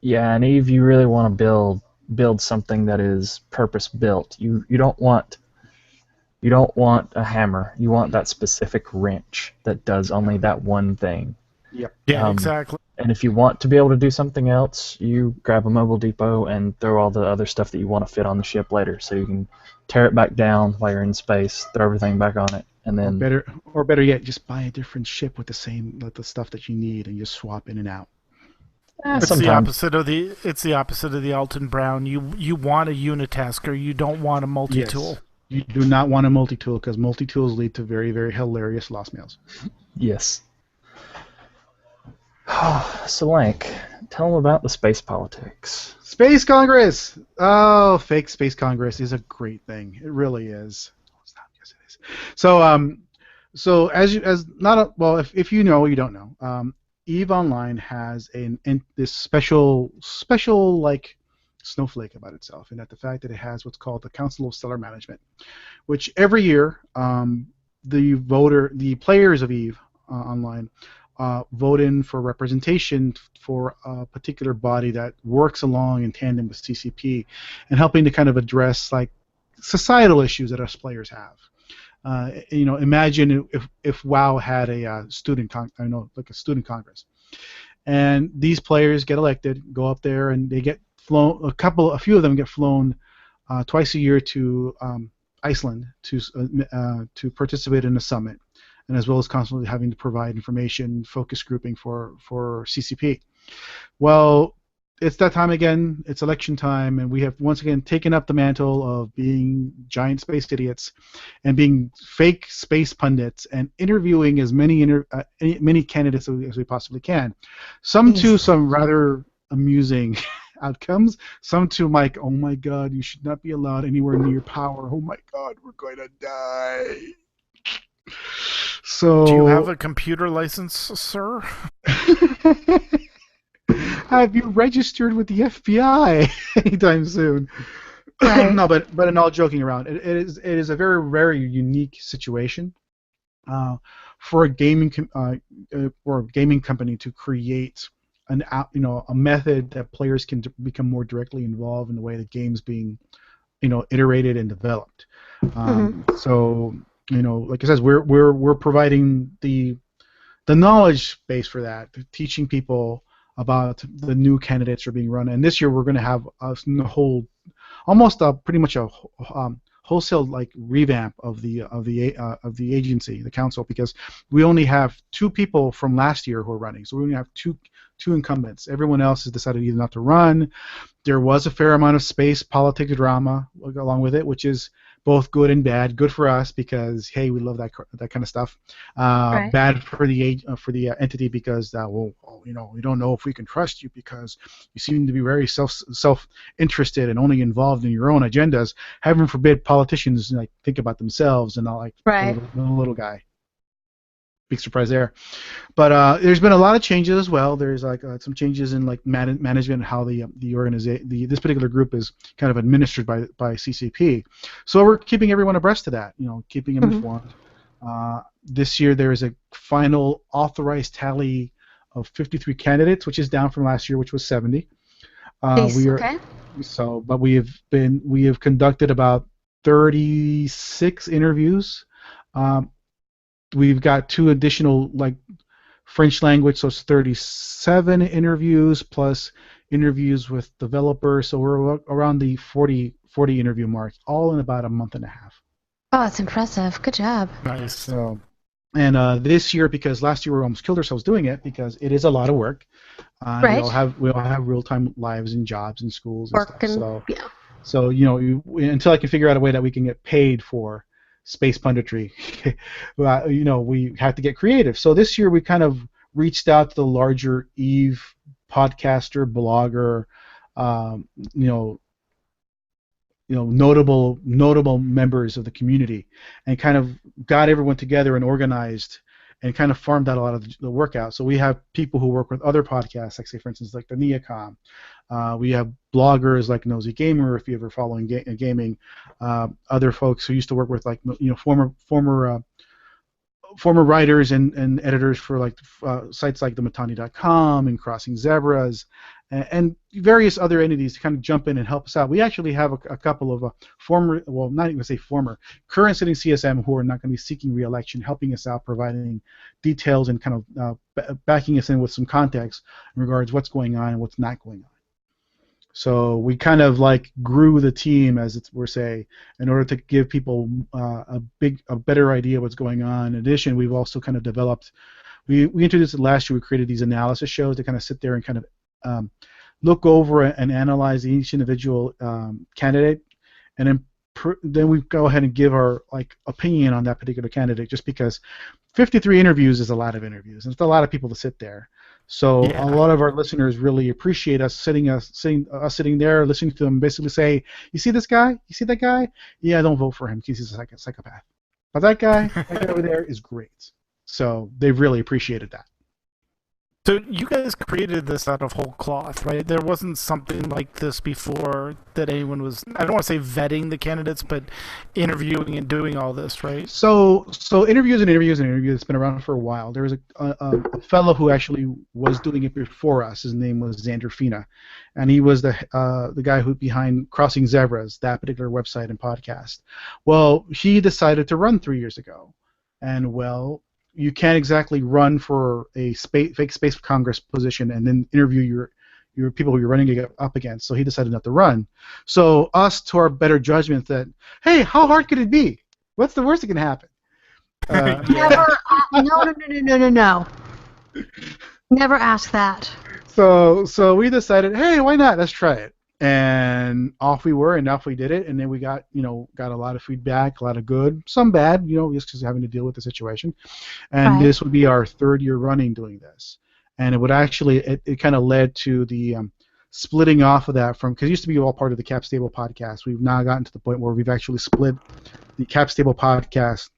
Yeah, and Eve, you really want to build something that is purpose built. You don't want a hammer. You want that specific wrench that does only that one thing. Yep. Yeah, exactly. And if you want to be able to do something else, you grab a mobile depot and throw all the other stuff that you want to fit on the ship later, so you can tear it back down while you're in space, throw everything back on it, and then better yet, just buy a different ship with the stuff that you need and just swap in and out. It's the opposite of the Alton Brown. You want a unitasker. You don't want a multi-tool. Yes. You do not want a multi-tool because multi-tools lead to very, very hilarious lost mails. Yes. So, Lank, tell them about the space politics. Space Congress! Oh, fake Space Congress is a great thing. It really is. Oh, it's not. Yes, it is. So if you know, you don't know. EVE Online has this special like snowflake about itself, and that the fact that it has what's called the Council of Stellar Management, which every year the players of EVE Online vote in for representation for a particular body that works along in tandem with CCP and helping to kind of address like societal issues that us players have. Imagine if WoW had a student congress, and these players get elected, go up there, and they get flown. A few of them get flown twice a year to Iceland to participate in a summit, and as well as constantly having to provide information, focus grouping for CCP. Well, it's that time again. It's election time, and we have once again taken up the mantle of being giant space idiots and being fake space pundits and interviewing as many candidates as we possibly can. Some rather amusing outcomes. Some to like, oh my God, you should not be allowed anywhere near power. Oh my God, we're going to die. So, do you have a computer license, sir? have you registered with the FBI anytime soon? Right. No, but in all joking around, it is a very very unique situation for a gaming company to create a method that players can become more directly involved in the way the game's being iterated and developed. So like I said, we're providing the knowledge base for that, teaching people about the new candidates that are being run. And this year we're going to have a whole, almost pretty much a wholesale like revamp of the agency, the council, because we only have 2 people from last year who are running. So we only have two incumbents. Everyone else has decided either not to run. There was a fair amount of space politics drama along with it, which is both good and bad. Good for us because hey, we love that kind of stuff. Right. Bad for the entity because we don't know if we can trust you because you seem to be very self-interested and only involved in your own agendas. Heaven forbid politicians like think about themselves and not like Right. the little guy. Big surprise there, but there's been a lot of changes as well. There's like some changes in like management and how the this particular group is kind of administered by CCP. So we're keeping everyone abreast of that, keeping them informed. This year there is a final authorized tally of 53 candidates, which is down from last year, which was 70. Okay. But we have conducted about 36 interviews. We've got 2 additional like French language, so it's 37 interviews plus interviews with developers. So we're around the 40 interview mark, all in about a month and a half. Oh, that's impressive. Good job. Nice. So, and this year, because last year we almost killed ourselves doing it, because it is a lot of work. Right. We all have real-time lives and jobs and schools and Work stuff. and So until I can figure out a way that we can get paid for space punditry, we have to get creative. So this year we kind of reached out to the larger EVE podcaster, blogger, notable members of the community, and kind of got everyone together and organized and kind of farmed out a lot of the work out. So we have people who work with other podcasts, like say for instance like the Neocom. We have bloggers like Nosy Gamer, if you're ever following gaming. Other folks who used to work with like former writers and editors for like sites like thematani.com and Crossing Zebras and various other entities to kind of jump in and help us out. We actually have a couple of current sitting CSM who are not going to be seeking re-election, helping us out, providing details and kind of backing us in with some context in regards to what's going on and what's not going on. So we kind of like grew the team, as we're saying, in order to give people a better idea of what's going on. In addition, we've also kind of developed. We introduced it last year. We created these analysis shows to kind of sit there and kind of look over and analyze each individual candidate, and then we go ahead and give our like opinion on that particular candidate. Just because 53 interviews is a lot of interviews, and it's a lot of people to sit there. So a lot of our listeners really appreciate us sitting there, listening to them basically say, "You see this guy? You see that guy? Yeah, don't vote for him because he's a psychopath. But that guy over there is great." So they've really appreciated that. So you guys created this out of whole cloth, right? There wasn't something like this before that anyone was, I don't want to say vetting the candidates, but interviewing and doing all this, right? So interviews. It's been around for a while. There was a fellow who actually was doing it before us. His name was Xander Fina, and he was the guy who behind Crossing Zebras, that particular website and podcast. Well, he decided to run 3 years ago, and you can't exactly run for a fake space Congress position and then interview your people who you're running up against. So he decided not to run. So us, to our better judgment, that hey, how hard could it be? What's the worst that can happen? No. Never ask that. So we decided, hey, why not? Let's try it. And off we were, and off we did it, and then we got a lot of feedback, a lot of good, some bad, just because having to deal with the situation. And This would be our 3rd year running doing this, and it would actually it kind of led to the splitting off of that from, because it used to be all part of the Cap Stable podcast. We've now gotten to the point where we've actually split the Cap Stable podcast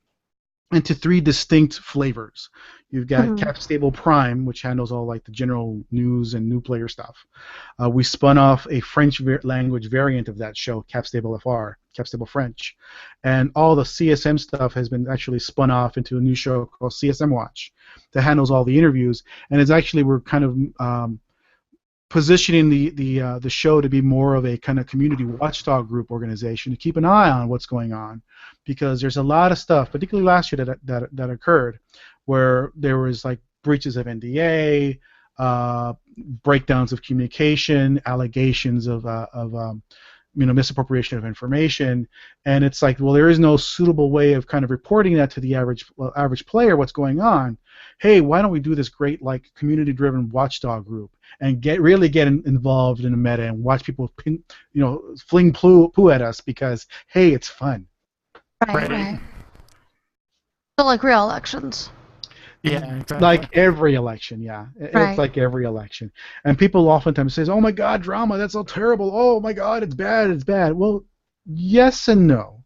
into 3 distinct flavors. You've got Cap Stable Prime, which handles all like the general news and new player stuff. We spun off a French language variant of that show, Cap Stable FR, Cap Stable French, and all the CSM stuff has been actually spun off into a new show called CSM Watch that handles all the interviews. And it's actually, we're kind of positioning the show to be more of a kind of community watchdog group organization to keep an eye on what's going on, because there's a lot of stuff, particularly last year that occurred, where there was like breaches of NDA, breakdowns of communication, allegations of misappropriation of information, and it's like, well, there is no suitable way of kind of reporting that to the average player what's going on. Hey, why don't we do this great like community-driven watchdog group and really get involved in the meta and watch people fling poo at us because hey, it's fun. Right. So like real elections. Yeah, exactly. Like every election, yeah. It's like every election. And people oftentimes say, oh my God, drama, that's so terrible. Oh my God, it's bad. Well, yes and no.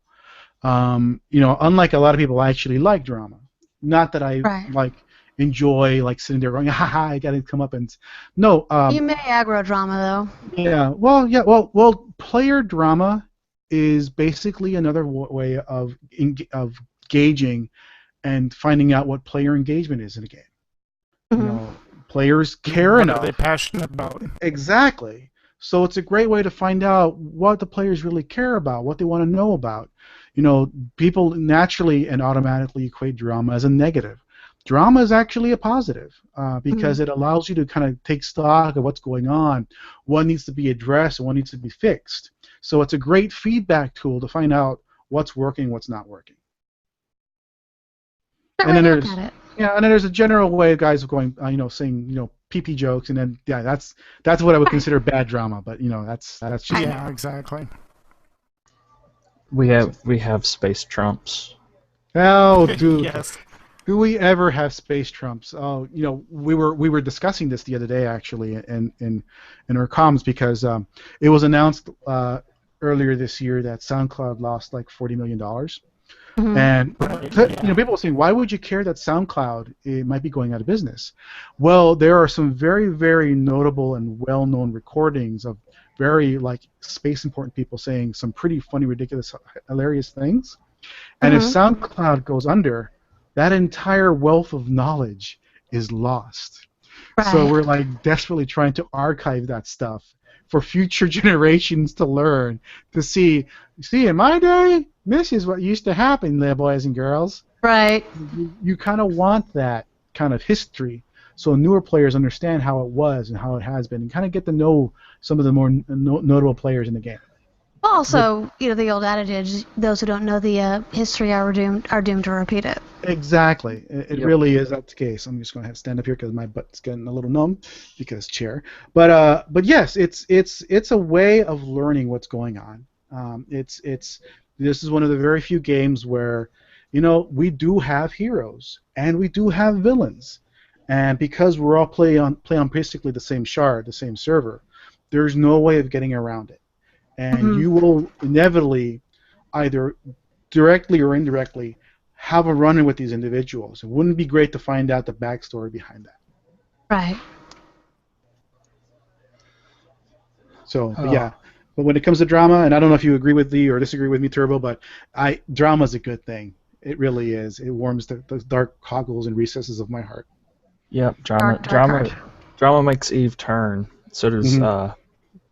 Unlike a lot of people, I actually like drama. Not that I enjoy like sitting there going, ha, I gotta come up and... No. You may aggro drama, though. Yeah, well, player drama is basically another way of gauging and finding out what player engagement is in a game. Players care enough. What are they passionate about? Exactly. So it's a great way to find out what the players really care about, what they want to know about. People naturally and automatically equate drama as a negative. Drama is actually a positive because it allows you to kind of take stock of what's going on, what needs to be addressed, and what needs to be fixed. So it's a great feedback tool to find out what's working, what's not working. And then there's a general way of guys going, saying, PP jokes, and then that's what I would consider bad drama. But that's just exactly. We have space trumps. Oh, dude. Yes. Do we ever have space trumps? Oh, we were discussing this the other day actually in our comms because it was announced earlier this year that SoundCloud lost like $40 million. And people were saying, why would you care that SoundCloud might be going out of business? Well, there are some very, very notable and well-known recordings of very like space important people saying some pretty funny, ridiculous, hilarious things. And if SoundCloud goes under, that entire wealth of knowledge is lost. Right. So we're like desperately trying to archive that stuff for future generations to learn, to see, in my day, this is what used to happen there, boys and girls. Right. You kind of want that kind of history so newer players understand how it was and how it has been and kind of get to know some of the more notable players in the game. Also, the old adage, those who don't know the history are doomed to repeat it. Exactly. It really is that the case. I'm just going to stand up here because my butt's getting a little numb because chair. But yes, it's a way of learning what's going on. This is one of the very few games where, we do have heroes and we do have villains, and because we're all play on basically the same shard, the same server, there's no way of getting around it. And you will inevitably, either directly or indirectly, have a run-in with these individuals. It wouldn't be great to find out the backstory behind that. Right. So, but when it comes to drama, and I don't know if you agree with me or disagree with me, Turbo, but drama's a good thing. It really is. It warms the dark cockles and recesses of my heart. Yep, drama makes Eve turn. So does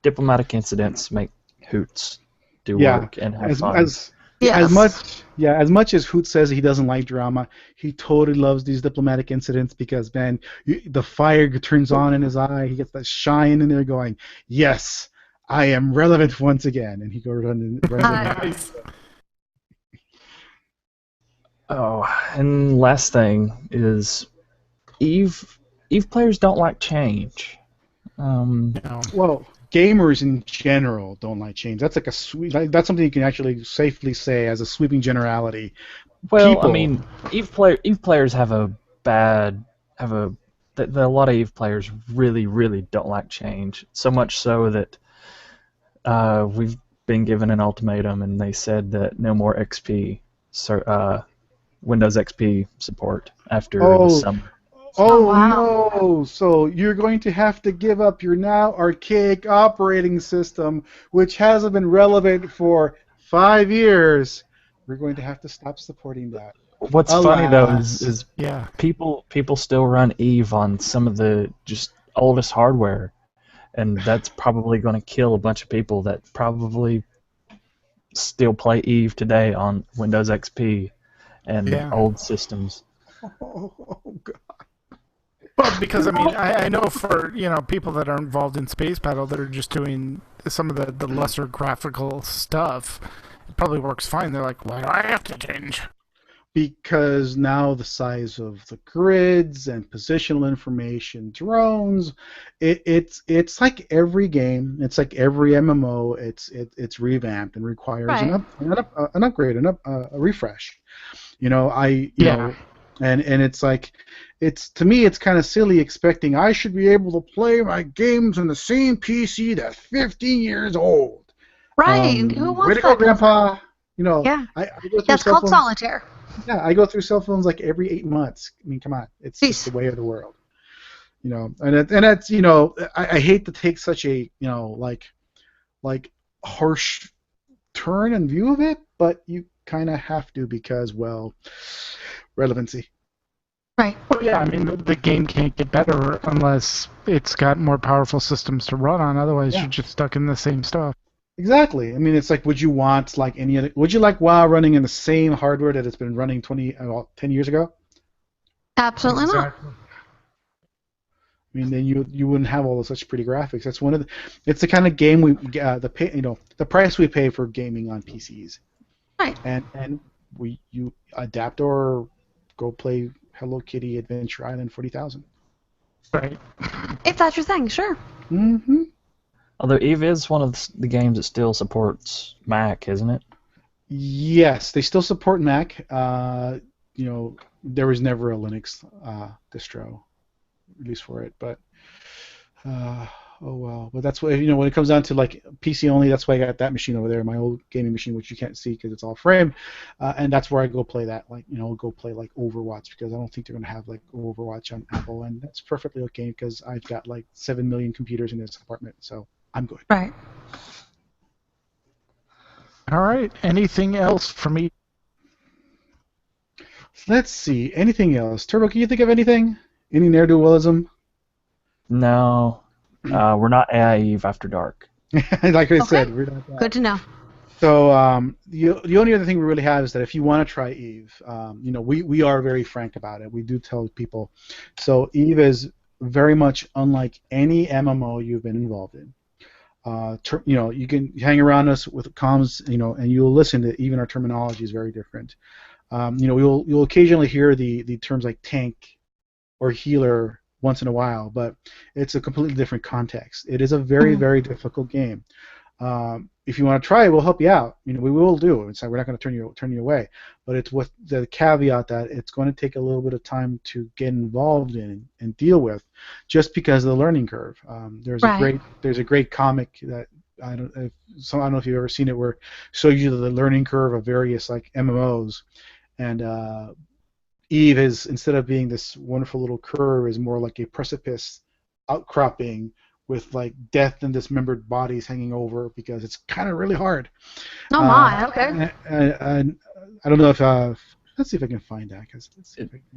diplomatic incidents make Hoots do work and have fun. As much as Hoot says he doesn't like drama, he totally loves these diplomatic incidents because, man, the fire turns on in his eye. He gets that shine in there going, yes, I am relevant once again. And he goes on and Oh, and last thing is Eve players don't like change. Well, gamers in general don't like change. That's like that's something you can actually safely say as a sweeping generality. Well, I mean, Eve players have a a lot of EVE players really, really don't like change. So much so that we've been given an ultimatum, and they said that no more XP, Windows XP support after the summer. Oh, wow. No! So you're going to have to give up your now archaic operating system, which hasn't been relevant for 5 years. We're going to have to stop supporting that. What's funny though is Yeah. people still run EVE on some of the just oldest hardware, and that's probably going to kill a bunch of people that probably still play EVE today on Windows XP and old systems. Oh, God. Well, because I mean, I know for people that are involved in Space Battle that are just doing some of the lesser graphical stuff, it probably works fine. They're like, why do I have to change? Because now the size of the grids and positional information, drones, it's like every game, it's like every MMO, it's revamped and requires an upgrade, a refresh. And it's like, to me it's kind of silly expecting I should be able to play my games on the same PC that's 15 years old. Right. Who wants way to go, that? Grandpa. Yeah. I go through That's cell called phones. solitaire. Yeah, I go through cell phones like every 8 months. I mean, come on, it's just the way of the world. And that's I hate to take such a like harsh turn and view of it, but you kind of have to because relevancy. Right. Well, yeah, I mean, the game can't get better unless it's got more powerful systems to run on. Otherwise, you're just stuck in the same stuff. Exactly. I mean, it's like, would you want like any other? Would you like WoW running in the same hardware that it's been running 10 years ago? Absolutely not. I mean, then you wouldn't have all of such pretty graphics. That's one of it's the kind of game the price we pay for gaming on PCs. Right. And you adapt or go play Hello Kitty Adventure Island 40,000. Right. If that's your thing, sure. Mm-hmm. Although EVE is one of the games that still supports Mac, isn't it? Yes, they still support Mac. There was never a Linux distro released for it, but oh well. But that's what when it comes down to like PC only. That's why I got that machine over there, my old gaming machine, which you can't see because it's all frame, and that's where I go play that. Go play like Overwatch because I don't think they're gonna have like Overwatch on Apple, and that's perfectly okay because I've got like 7 million computers in this apartment, so I'm good. Right. All right. Anything else for me? Let's see. Anything else? Turbo, can you think of anything? Any ne'er-do-wellism? No. We're not AIE After Dark. Like I said, we're not that. Good to know. So the only other thing we really have is that if you want to try EVE, we are very frank about it. We do tell people. So EVE is very much unlike any MMO you've been involved in. You can hang around us with comms, and you'll listen to even our terminology is very different. You'll occasionally hear the terms like tank or healer once in a while, but it's a completely different context. It is a very, very difficult game. If you want to try it, we'll help you out. We will do. It's like we're not going to turn you away, but it's with the caveat that it's going to take a little bit of time to get involved in and deal with, just because of the learning curve. There's a great comic that I don't know if you've ever seen it, where it shows you the learning curve of various like MMOs, and EVE is, instead of being this wonderful little curve, is more like a precipice outcropping with like death and dismembered bodies hanging over because it's kind of really hard. Oh my, okay. And I don't know if let's see if I can find that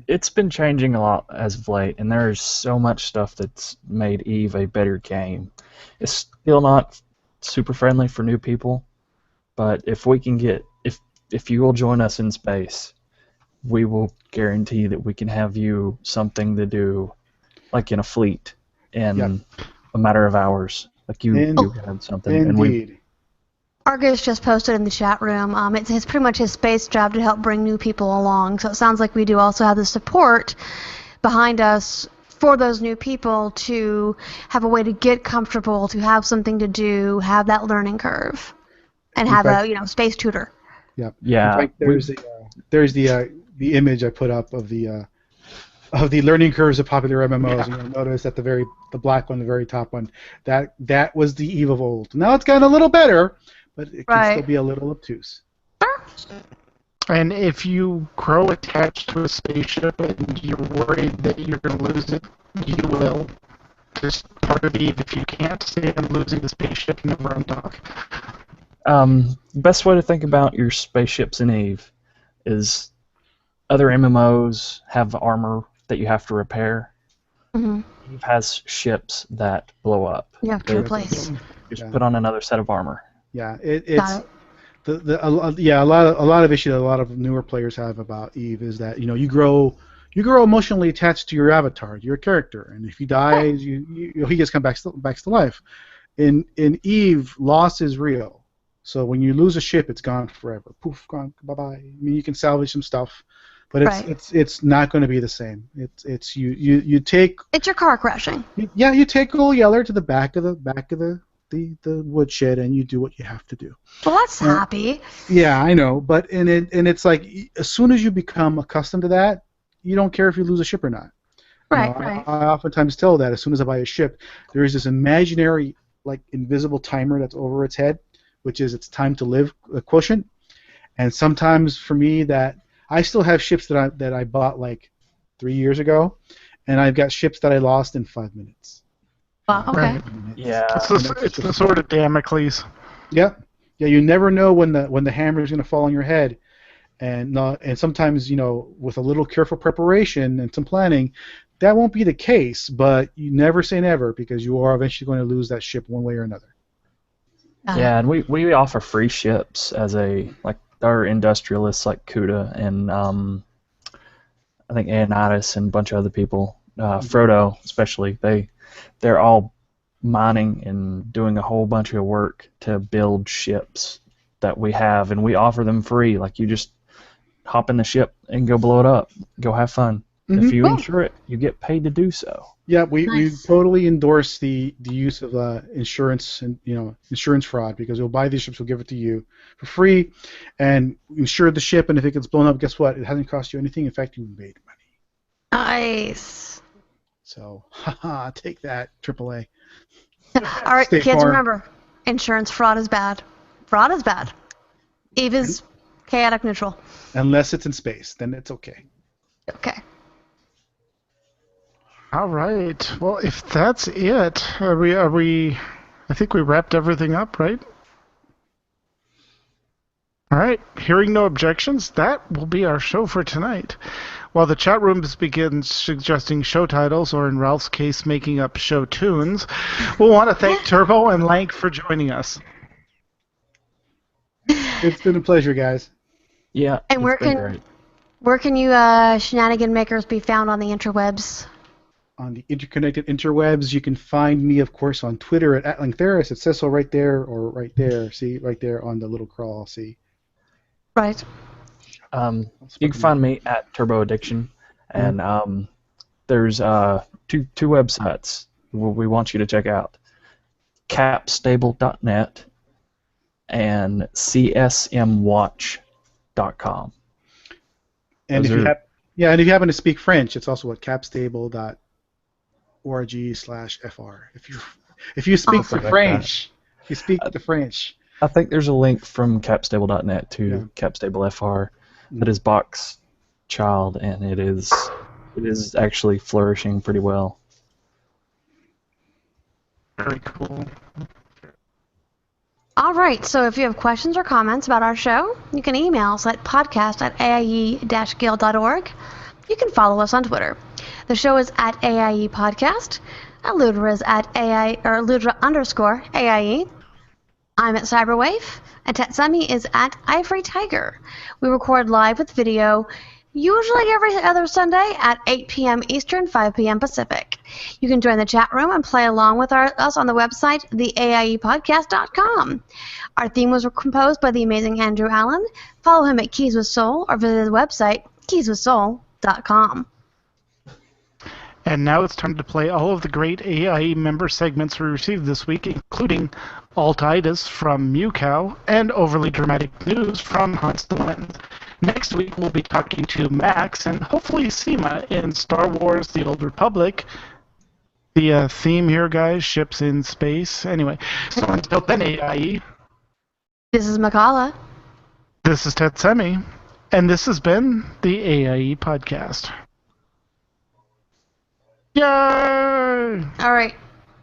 It's been changing a lot as of late, and there's so much stuff that's made EVE a better game. It's still not super friendly for new people, but if we can if you will join us in space, we will guarantee that we can have you something to do, like in a fleet, in a matter of hours. Like you had something. Indeed. Argus just posted in the chat room. It's pretty much his space job to help bring new people along. So it sounds like we do also have the support behind us for those new people to have a way to get comfortable, to have something to do, have that learning curve, and have a space tutor. Yeah. Yeah. In fact, there's the image I put up of the of the learning curves of popular MMOs. Yeah. You'll notice at the black one, the very top one, that was the Eve of old. Now it's gotten a little better, but it can still be a little obtuse. And if you grow attached to a spaceship and you're worried that you're going to lose it, you will. Just part of Eve. If you can't stand losing the spaceship, never undock. Best way to think about your spaceships in Eve is other MMOs have armor that you have to repair. Mm-hmm. Eve has ships that blow up. You have to replace. Just put on another set of armor. Yeah, it's a lot of issue that a lot of newer players have about Eve is that you grow emotionally attached to your avatar, your character, and if he dies, he just comes back to life. In Eve, loss is real. So when you lose a ship, it's gone forever. Poof, gone. Bye bye. I mean, you can salvage some stuff, but it's not going to be the same. It's you take. It's your car crashing. You take Old Yeller to the back of the woodshed and you do what you have to do. Well, that's happy. Yeah, I know, but it's like as soon as you become accustomed to that, you don't care if you lose a ship or not. Right. I oftentimes tell that as soon as I buy a ship, there is this imaginary invisible timer that's over its head, which is its time to live quotient. And sometimes for me that I still have ships that I bought 3 years ago, and I've got ships that I lost in 5 minutes. Wow, okay. Right. Yeah. It's the sort of Damocles. Yeah. Yeah, you never know when the hammer is going to fall on your head. And sometimes, with a little careful preparation and some planning, that won't be the case, but you never say never because you are eventually going to lose that ship one way or another. Yeah, and we offer free ships as our industrialists like Kuda and I think Anatis and a bunch of other people, Frodo especially, they're all mining and doing a whole bunch of work to build ships that we have, and we offer them free. You just hop in the ship and go blow it up. Go have fun. Mm-hmm. If you insure it, you get paid to do so. Yeah, we totally endorse the use of insurance and insurance fraud, because we'll buy these ships, we'll give it to you for free, and insure the ship. And if it gets blown up, guess what? It hasn't cost you anything. In fact, you made money. Nice. So, take that, AAA. All right, Stay kids, farm. remember, insurance fraud is bad. Fraud is bad. Eve is chaotic neutral. Unless it's in space, then it's okay. Okay. All right. Well, if that's it, are we? I think we wrapped everything up, right? All right. Hearing no objections, that will be our show for tonight. While the chat rooms begin suggesting show titles, or in Ralph's case, making up show tunes, we'll want to thank Turbo and Lank for joining us. It's been a pleasure, guys. Yeah. And where can you shenanigan makers be found on the interwebs? On the interconnected interwebs, you can find me, of course, on Twitter at @LankTheris. It says so right there, or right there. See, right there on the little crawl. See. Right. You can find me at Turbo Addiction, and there's two websites we want you to check out: capstable.net and csmwatch.com. And if you happen to speak French, it's also at capstable.org/fr. If you speak the French, if you speak the French. I think there's a link from capstable.net to capstable.fr that is Bach's child, and it is actually flourishing pretty well. Very cool. All right, so if you have questions or comments about our show, you can email us at podcast@aie-guild.org. You can follow us on Twitter. The show is at AIE Podcast. Ludra is at AI, or Ludra_AIE. I'm at Cyberwave, and Tatsumi is at Ivory Tiger. We record live with video, usually every other Sunday at 8 p.m. Eastern, 5 p.m. Pacific. You can join the chat room and play along with us on the website, theaiepodcast.com. Our theme was composed by the amazing Andrew Allen. Follow him at Keys with Soul, or visit the website, keyswithsoul.com. And now it's time to play all of the great AIE member segments we received this week, including Altitis from Mewcow and Overly Dramatic News from Hunts the Lens. Next week, we'll be talking to Max and hopefully Seema in Star Wars The Old Republic. The theme here, guys, ships in space. Anyway, so until then, AIE. This is Makala. This is Tetsemi. And this has been the AIE Podcast. Yay! All right.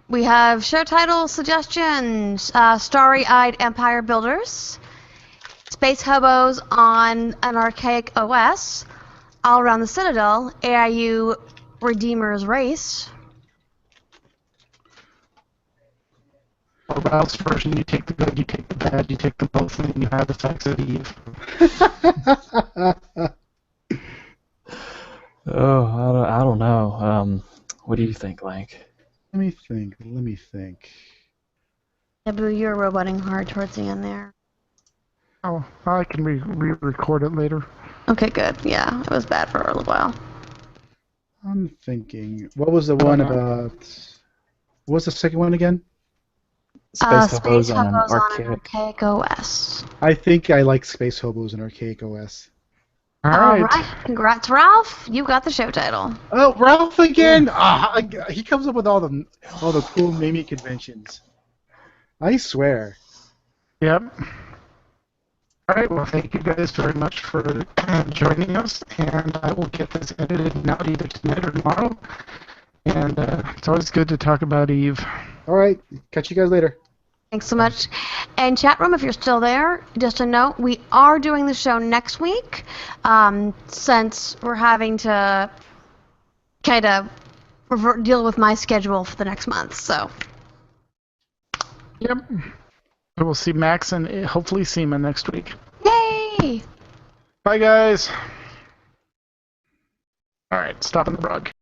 We have show title suggestions. Starry-Eyed Empire Builders. Space Hobos on an Archaic OS. All Around the Citadel. AIU Redeemer's Race. Or Ralph's version, you take the good, you take the bad, you take them both, and then you have the sex of Eve. Oh, I don't know. What do you think, Lank? Let me think. Yeah, Boo, you're roboting hard towards the end there. Oh, I can re-record it later. Okay, good. Yeah, it was bad for a little while. I'm thinking. What was the one about? What was the second one again? Space Space Hobos on an Hobos on an Archaic. Archaic OS. I think I like Space Hobos and Archaic OS. All All right. right. Congrats, Ralph. You got the show title. Oh, Ralph again! He comes up with all the cool naming conventions. I swear. Yep. All right, well, thank you guys very much for joining us, and I will get this edited and out either tonight or tomorrow. And it's always good to talk about Eve. All right, catch you guys later. Thanks so much. And chat room, if you're still there, just a note, we are doing the show next week, since we're having to kind of deal with my schedule for the next month. So. Yep. We'll see Max and hopefully Seema next week. Yay! Bye, guys. All right, stopping the broadcast.